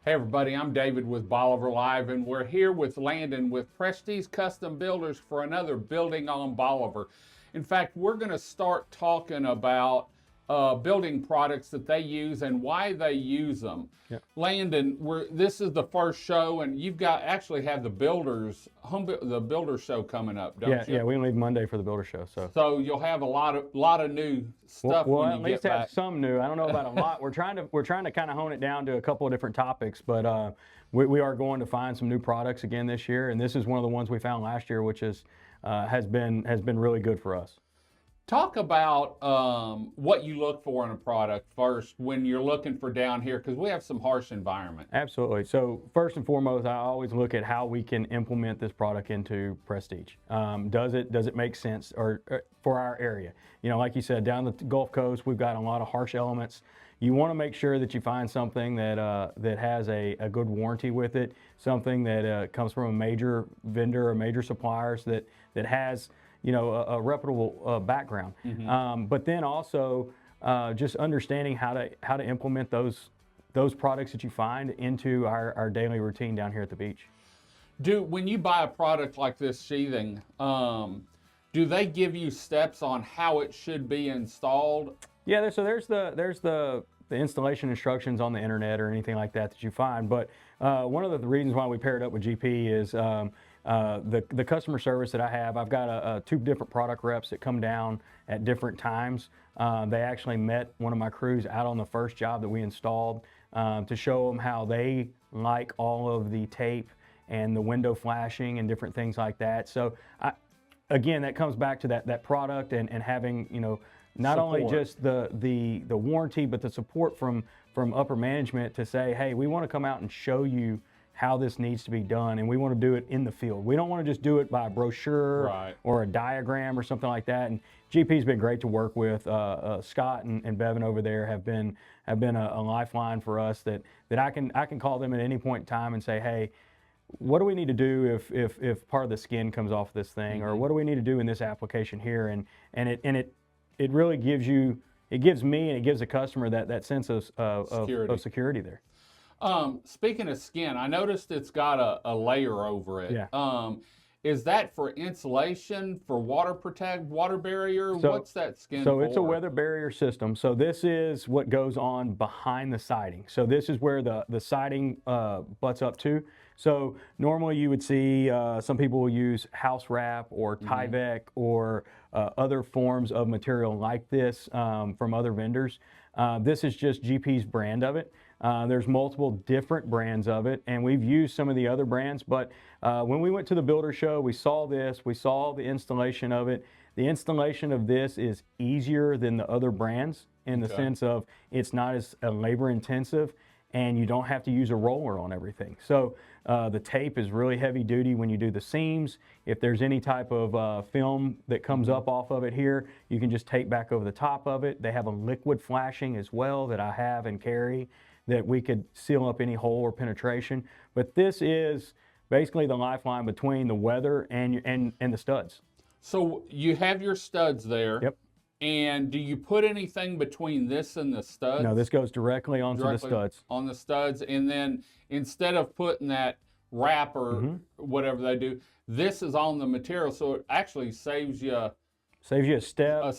Hey everybody, I'm David with Bolivar Live, and we're here with Landon with Prestige Custom Builders for another Building on Bolivar. In fact, we're going to start talking about building products that they use and why they use them. Yep. Landon, this is the first show, and you've got actually have the builder show coming up, don't you? Yeah, we leave Monday for the builder show. So you'll have a lot of new stuff We'll when at you least get have back. some new. I don't know about a lot. We're trying to kind of hone it down to a couple of different topics, but we are going to find some new products again this year, and this is one of the ones we found last year, which has been really good for us. Talk about what you look for in a product first when you're looking for down here, because we have some harsh environment. Absolutely. So first and foremost, I always look at how we can implement this product into Prestige. Does it make sense or for our area? You know, like you said, down the Gulf Coast, we've got a lot of harsh elements. You want to make sure that you find something that has a good warranty with it, something that comes from a major vendor or major suppliers that has, you know, a reputable background. Mm-hmm. But then also just understanding how to implement those products that you find into our daily routine down here at the beach. When you buy a product like this sheathing, do they give you steps on how it should be installed? Yeah, so there's the installation instructions on the internet or anything like that you find. But one of the reasons why we paired up with GP is the customer service that I have. I've got two different product reps that come down at different times. They actually met one of my crews out on the first job that we installed to show them how they like all of the tape and the window flashing and different things like that. So again, that comes back to that product and having, you know, not support. only just the warranty, but the support from upper management to say, hey, we want to come out and show you how this needs to be done, and we want to do it in the field. We don't want to just do it by a brochure Right. or a diagram or something like that. And GP's been great to work with. Scott and Bevan over there have been a lifeline for us that I can call them at any point in time and say, hey, what do we need to do if part of the skin comes off this thing, or what do we need to do in this application here? And it really gives me and it gives the customer that sense of security there. Speaking of skin, I noticed it's got a layer over it. Yeah. Is that for insulation, for water barrier? What's that skin So for? it's a weather barrier system. So this is what goes on behind the siding. So this is where the siding butts up to. So normally you would see some people will use house wrap or Tyvek or other forms of material like this from other vendors. This is just GP's brand of it. There's multiple different brands of it, and we've used some of the other brands, but when we went to the builder show, we saw the installation of it. The installation of this is easier than the other brands in the sense of it's not as labor intensive, and you don't have to use a roller on everything. So the tape is really heavy duty when you do the seams. If there's any type of film that comes up off of it here, you can just tape back over the top of it. They have a liquid flashing as well that I have and carry that we could seal up any hole or penetration. But this is basically the lifeline between the weather and the studs. So you have your studs there. Yep. And do you put anything between this and the studs? No, this goes directly onto the studs. On the studs, and then instead of putting that wrap or whatever they do, this is on the material, so it actually saves you a step.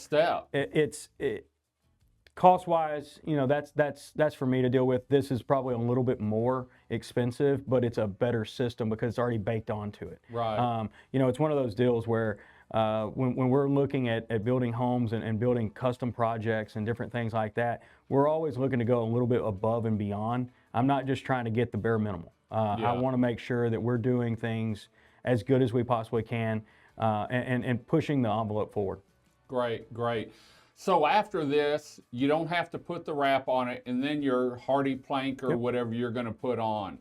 Cost-wise, you know, that's for me to deal with. This is probably a little bit more expensive, but it's a better system because it's already baked onto it. Right. You know, it's one of those deals where when we're looking at building homes and building custom projects and different things like that, we're always looking to go a little bit above and beyond. I'm not just trying to get the bare minimal. I want to make sure that we're doing things as good as we possibly can and pushing the envelope forward. Great, great. So after this, you don't have to put the wrap on it, and then your hardy plank or whatever you're going to put on.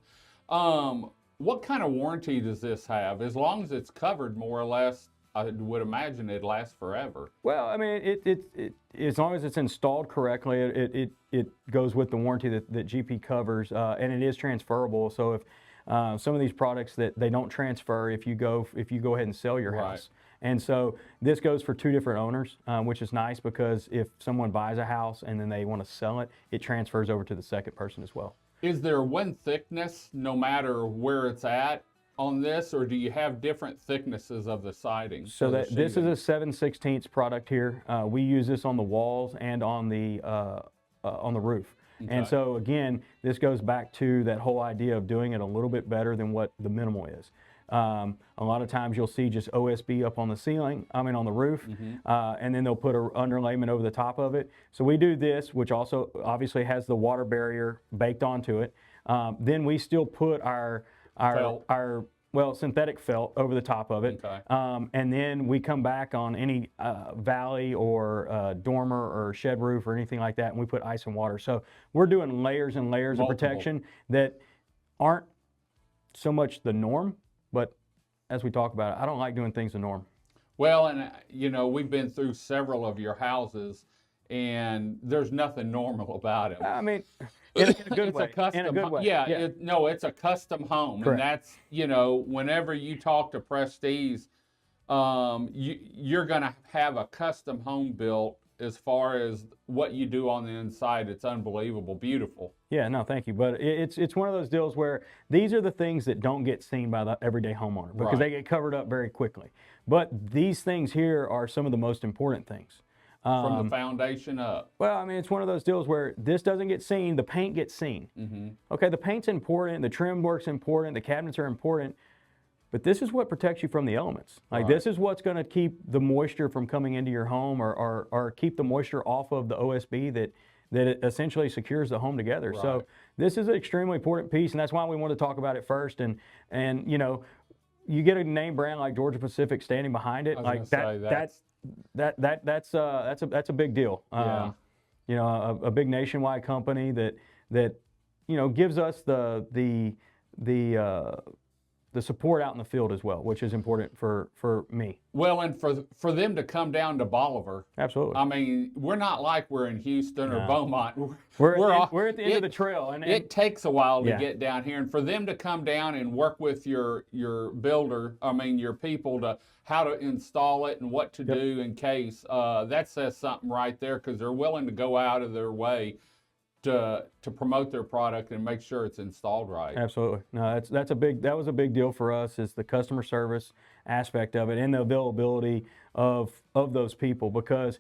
What kind of warranty does this have? As long as it's covered, more or less, I would imagine it lasts forever. Well, I mean, it as long as it's installed correctly, it goes with the warranty that GP covers, and it is transferable. So if some of these products that they don't transfer if you go ahead and sell your house. And so this goes for two different owners, which is nice because if someone buys a house and then they want to sell it, it transfers over to the second person as well. Is there one thickness no matter where it's at on this, or do you have different thicknesses of the siding? So that this is a 7/16 product here. We use this on the walls and on the roof. Okay. And so again, this goes back to that whole idea of doing it a little bit better than what the minimal is. A lot of times you'll see just OSB up on the ceiling, on the roof, and then they'll put an underlayment over the top of it. So we do this, which also obviously has the water barrier baked onto it. Then we still put our synthetic felt over the top of it. Okay. And then we come back on any valley or dormer or shed roof or anything like that, and we put ice and water. So we're doing layers and layers of protection that aren't so much the norm, but as we talk about it, I don't like doing things the norm. Well, and we've been through several of your houses, and there's nothing normal about them. I mean, in a good way. A custom, in a good way. Yeah, it's a custom home. Correct. And that's, whenever you talk to Prestige, you're going to have a custom home built. As far as what you do on the inside, it's unbelievable, beautiful. Yeah, no, thank you. But it's one of those deals where these are the things that don't get seen by the everyday homeowner because they get covered up very quickly. But these things here are some of the most important things. From the foundation up. Well, it's one of those deals where this doesn't get seen, the paint gets seen. Okay, the paint's important, the trim work's important, the cabinets are important, but this is what protects you from the elements. Like this is what's going to keep the moisture from coming into your home or keep the moisture off of the OSB that it essentially secures the home together. Right. So this is an extremely important piece, and that's why we want to talk about it first. And you get a name brand like Georgia Pacific standing behind it, like that's a big deal. Yeah. A big nationwide company that gives us the support out in the field as well, which is important for me. Well, and for them to come down to Bolivar. Absolutely. We're not like we're in Houston or Beaumont. We're at the end of the trail. And it takes a while to get down here. And for them to come down and work with your builder, your people, to how to install it and what to do in case, that says something right there, because they're willing to go out of their way to promote their product and make sure it's installed right. Absolutely. No, that was a big deal for us, is the customer service aspect of it and the availability of those people, because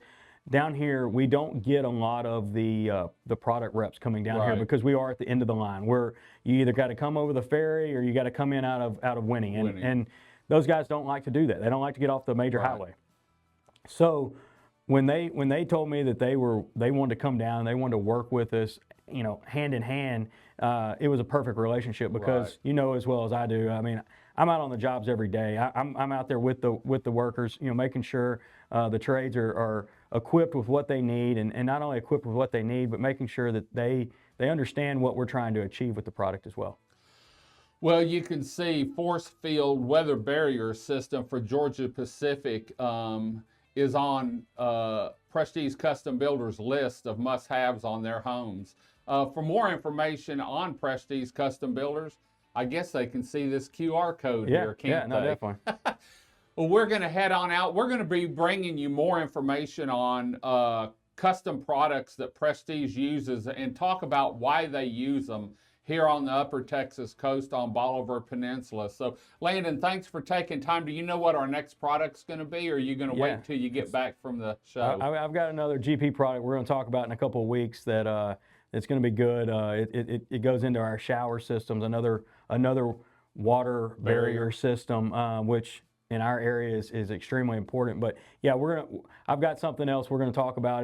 down here we don't get a lot of the product reps coming down here because we are at the end of the line where you either got to come over the ferry or you got to come in out of Winning. And those guys don't like to do that. They don't like to get off the major highway. So when they told me that they wanted to come down, they wanted to work with us, hand in hand, it was a perfect relationship because as well as I do. I'm out on the jobs every day. I'm out there with the workers, making sure the trades are equipped with what they need, and not only equipped with what they need, but making sure that they understand what we're trying to achieve with the product as well. Well, you can see force field weather barrier system for Georgia Pacific is on Prestige Custom Builders' list of must-haves on their homes. For more information on Prestige Custom Builders, I guess they can see this QR code here, can't they? Yeah, no, definitely. Well, we're going to head on out. We're going to be bringing you more information on custom products that Prestige uses and talk about why they use them here on the Upper Texas coast on Bolivar Peninsula. So, Landon, thanks for taking time. Do you know what our next product's going to be, or are you going to wait until you get back from the show? I've got another GP product we're going to talk about in a couple of weeks that it's going to be good. It goes into our shower systems, another water barrier system, which in our area is extremely important. But yeah, I've got something else we're going to talk about.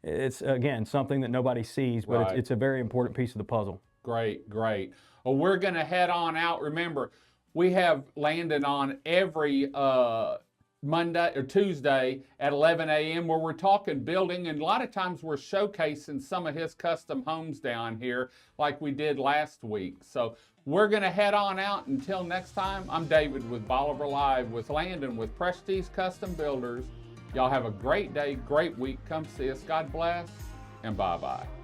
It's again something that nobody sees, but it's a very important piece of the puzzle. Great. Well, we're going to head on out. Remember, we have Landon on every Monday or Tuesday at 11 a.m. where we're talking building, and a lot of times we're showcasing some of his custom homes down here like we did last week. So we're going to head on out. Until next time, I'm David with Bolivar Live with Landon with Prestige Custom Builders. Y'all have a great day, great week. Come see us. God bless, and bye-bye.